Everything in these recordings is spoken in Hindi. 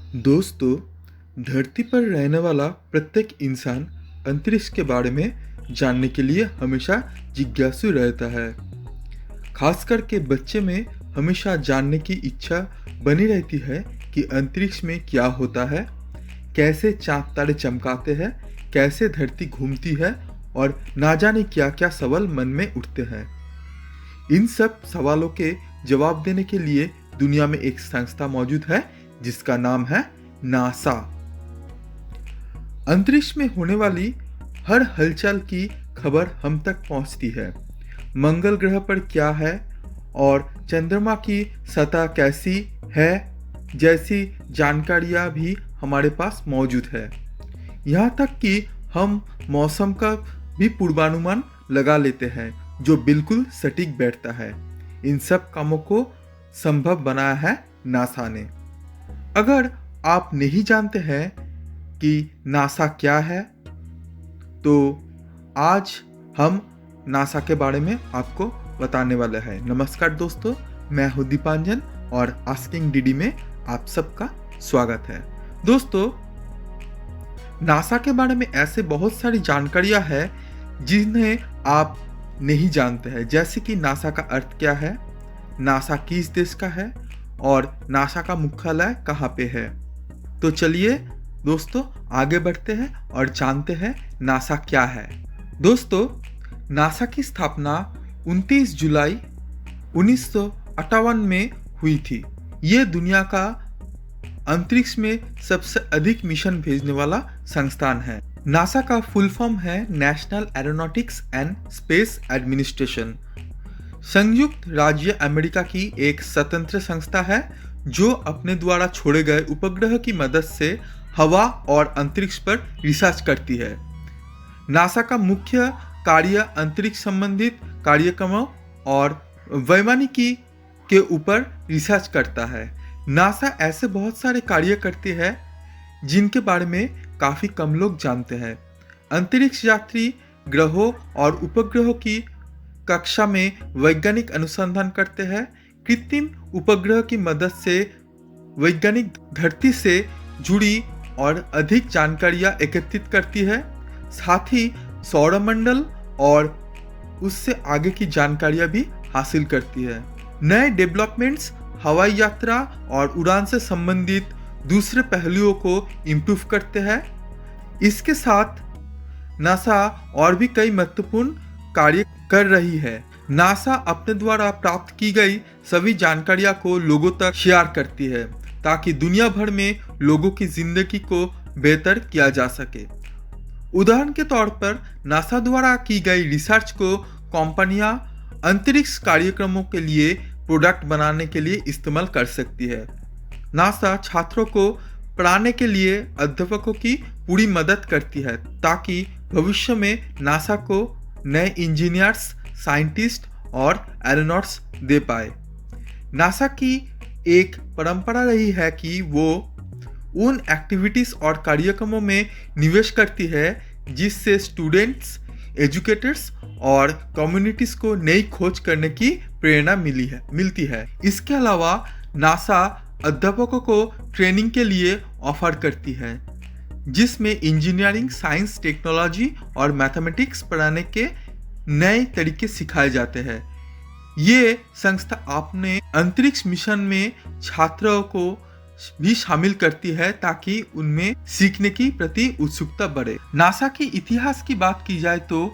दोस्तों, धरती पर रहने वाला प्रत्येक इंसान अंतरिक्ष के बारे में जानने के लिए हमेशा जिज्ञासु रहता है। खास करके बच्चे में हमेशा जानने की इच्छा बनी रहती है कि अंतरिक्ष में क्या होता है, कैसे चांद तारे चमकाते हैं, कैसे धरती घूमती है और ना जाने क्या क्या सवाल मन में उठते हैं। इन सब सवालों के जवाब देने के लिए दुनिया में एक संस्था मौजूद है जिसका नाम है नासा। अंतरिक्ष में होने वाली हर हलचल की खबर हम तक पहुंचती है। मंगल ग्रह पर क्या है और चंद्रमा की सतह कैसी है जैसी जानकारियां भी हमारे पास मौजूद है। यहाँ तक कि हम मौसम का भी पूर्वानुमान लगा लेते हैं जो बिल्कुल सटीक बैठता है। इन सब कामों को संभव बनाया है नासा ने। अगर आप नहीं जानते हैं कि नासा क्या है, तो आज हम नासा के बारे में आपको बताने वाले हैं। नमस्कार दोस्तों, मैं हूं दीपांजन और आस्किंग डीडी में आप सबका स्वागत है। दोस्तों, नासा के बारे में ऐसे बहुत सारी जानकारियां हैं जिन्हें आप नहीं जानते हैं, जैसे कि नासा का अर्थ क्या है, नासा किस देश का है और नासा का मुख्यालय कहाँ पे है। तो चलिए दोस्तों आगे बढ़ते हैं और जानते हैं नासा क्या है। दोस्तों, नासा की स्थापना 29 जुलाई 1958 में हुई थी। ये दुनिया का अंतरिक्ष में सबसे अधिक मिशन भेजने वाला संस्थान है। नासा का फुल फॉर्म है national aeronautics and space administration. संयुक्त राज्य अमेरिका की एक स्वतंत्र संस्था है जो अपने द्वारा छोड़े गए उपग्रह की मदद से हवा और अंतरिक्ष पर रिसर्च करती है। नासा का मुख्य कार्य अंतरिक्ष संबंधित कार्यक्रमों और वैमानिकी के ऊपर रिसर्च करता है। नासा ऐसे बहुत सारे कार्य करती है जिनके बारे में काफ़ी कम लोग जानते हैं। अंतरिक्ष यात्री ग्रहों और उपग्रहों की कक्षा में वैज्ञानिक अनुसंधान करते हैं। कृत्रिम उपग्रह की मदद से वैज्ञानिक धरती से जुड़ी और अधिक जानकारियां एकत्रित करती है। साथ ही सौरमंडल और उससे आगे की जानकारियां भी हासिल करती है। नए डेवलपमेंट्स हवाई यात्रा और उड़ान से संबंधित दूसरे पहलुओं को इम्प्रूव करते हैं। इसके साथ नासा और भी कई महत्वपूर्ण कार्य कर रही है। नासा अपने द्वारा प्राप्त की गई सभी जानकारियां को लोगों तक शेयर करती है ताकि दुनिया भर में लोगों की जिंदगी को बेहतर किया जा सके। उदाहरण के तौर पर नासा द्वारा की गई रिसर्च को कंपनियां अंतरिक्ष कार्यक्रमों के लिए प्रोडक्ट बनाने के लिए इस्तेमाल कर सकती है। नासा छात्रों को पढ़ाने के लिए अध्यापकों की पूरी मदद करती है ताकि भविष्य में नासा को नए इंजीनियर्स, साइंटिस्ट और एरोनॉट्स दे पाए। नासा की एक परंपरा रही है कि वो उन एक्टिविटीज और कार्यक्रमों में निवेश करती है जिससे स्टूडेंट्स, एजुकेटर्स और कम्युनिटीज को नई खोज करने की प्रेरणा मिलती है। इसके अलावा नासा अध्यापकों को ट्रेनिंग के लिए ऑफर करती है जिसमें इंजीनियरिंग, साइंस, टेक्नोलॉजी और मैथमेटिक्स पढ़ाने के नए तरीके सिखाए जाते हैं। ये संस्था अपने अंतरिक्ष मिशन में छात्रों को भी शामिल करती है ताकि उनमें सीखने की प्रति उत्सुकता बढ़े। नासा के इतिहास की बात की जाए तो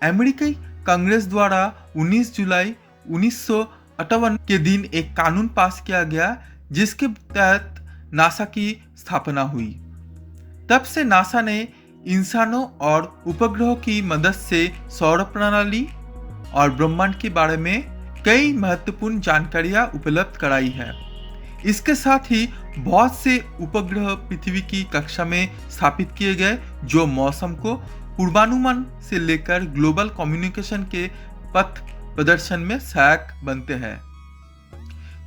अमेरिकी कांग्रेस द्वारा 19 जुलाई 1958 के दिन एक कानून पास किया गया जिसके तहत नासा की स्थापना हुई। तब से नासा ने इंसानों और उपग्रहों की मदद से सौर प्रणाली और ब्रह्मांड के बारे में कई महत्वपूर्ण जानकारियां उपलब्ध कराई है। इसके साथ ही बहुत से उपग्रह पृथ्वी की कक्षा में स्थापित किए गए जो मौसम को पूर्वानुमान से लेकर ग्लोबल कम्युनिकेशन के पथ प्रदर्शन में सहायक बनते हैं।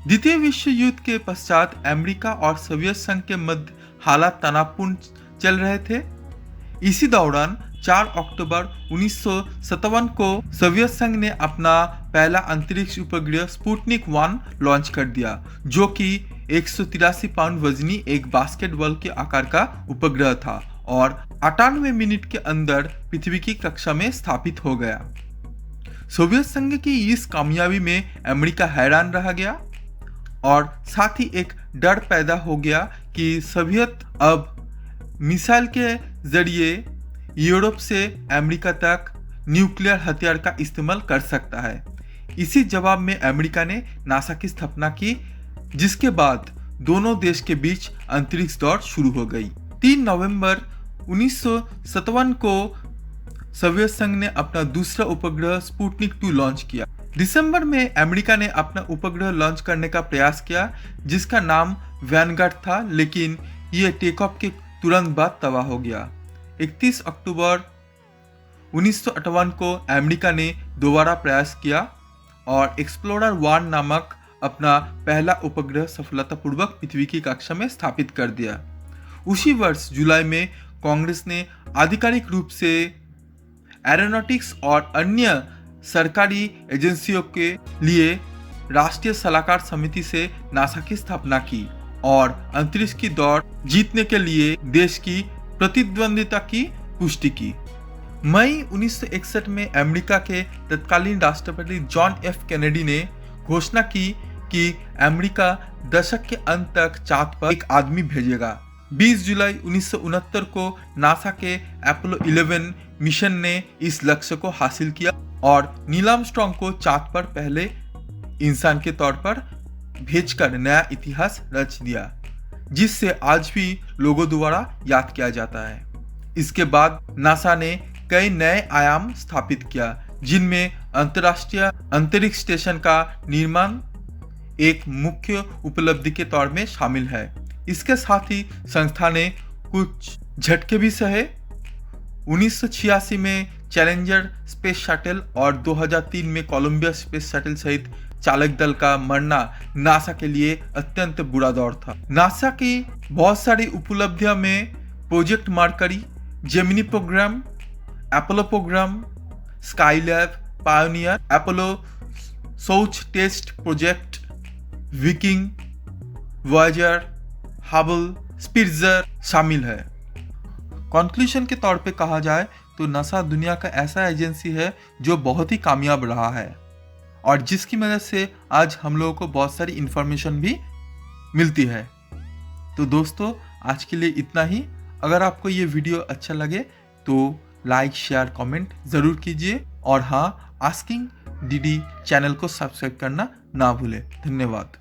द्वितीय विश्व युद्ध के पश्चात अमेरिका और सोवियत संघ के मध्य हालात तनावपूर्ण चल रहे थे। इसी दौरान 4 अक्टूबर 1957 को सोवियत संघ ने अपना पहला अंतरिक्ष उपग्रह स्पुतनिक 1 लॉन्च कर दिया जो कि 183 पाउंड वजनी एक बास्केटबॉल के आकार का उपग्रह था और 98 मिनट के अंदर पृथ्वी की कक्षा में स्थापित हो गया। सोवियत संघ की इस कामयाबी में अमेरिका हैरान रह गया और साथ ही एक डर पैदा हो गया कि सोवियत अब मिसाइल के जरिए यूरोप से अमेरिका तक न्यूक्लियर हथियार का इस्तेमाल कर सकता है। इसी जवाब में अमेरिका ने नासा की स्थापना की, जिसके बाद दोनों देश के बीच अंतरिक्ष दौड़ शुरू हो गई। 3 नवंबर 1957 को सोवियत संघ ने अपना दूसरा उपग्रह स्पुतनिक 2 लॉन्च किया। दिसंबर में अमेरिका ने अपना उपग्रह लॉन्च करने का प्रयास किया, जिसका नाम वैनगार्ड था, लेकिन यह टेक ऑफ के तुरंत बाद तबाह हो गया। 31 अक्टूबर 1958 को अमेरिका ने दोबारा प्रयास किया और एक्सप्लोरर 1 नामक अपना पहला उपग्रह सफलतापूर्वक पृथ्वी की कक्षा में स्थापित कर दिया। उसी वर्ष जुलाई में कांग्रेस ने आधिकारिक रूप से एरोनॉटिक्स और अन्य सरकारी एजेंसियों के लिए राष्ट्रीय सलाहकार समिति से नासा की स्थापना की और अंतरिक्ष की दौड़ जीतने के लिए देश की प्रतिद्वंदिता की पुष्टि की। मई 1961 में अमेरिका के तत्कालीन राष्ट्रपति जॉन एफ कैनेडी ने घोषणा की कि अमेरिका दशक के अंत तक चांद पर एक आदमी भेजेगा। 20 जुलाई 1969 को नासा के अपोलो 11 मिशन ने इस लक्ष्य को हासिल किया और नील आर्मस्ट्रांग को चांद पर पहले इंसान के तौर पर भेजकर नया इतिहास रच दिया, जिससे आज भी लोगों द्वारा याद किया जाता है। इसके बाद नासा ने कई नए आयाम स्थापित किया, जिनमें अंतर्राष्ट्रीय अंतरिक्ष स्टेशन का निर्माण एक मुख्य उपलब्धि के तौर में शामिल है। इसके साथ ही संस्था ने कुछ झटके भी सहे। 1986 में चैलेंजर स्पेस शटल और 2003 में कोलंबिया स्पेस शटल सहित चालक दल का मरना नासा के लिए अत्यंत बुरा दौर था। नासा की बहुत सारी उपलब्धियों में project Mercury, Gemini program, Apollo program, Skylab, Pioneer, Apollo Soyuz test project, Viking, Voyager, Hubble, Spitzer शामिल है। कंक्लूजन के तौर पे कहा जाए तो नासा दुनिया का ऐसा एजेंसी है जो बहुत ही कामयाब रहा है और जिसकी मदद से आज हम लोगों को बहुत सारी इंफॉर्मेशन भी मिलती है। तो दोस्तों, आज के लिए इतना ही। अगर आपको ये वीडियो अच्छा लगे तो लाइक, शेयर, कमेंट ज़रूर कीजिए और हाँ, आस्किंग डीडी चैनल को सब्सक्राइब करना ना भूलें। धन्यवाद।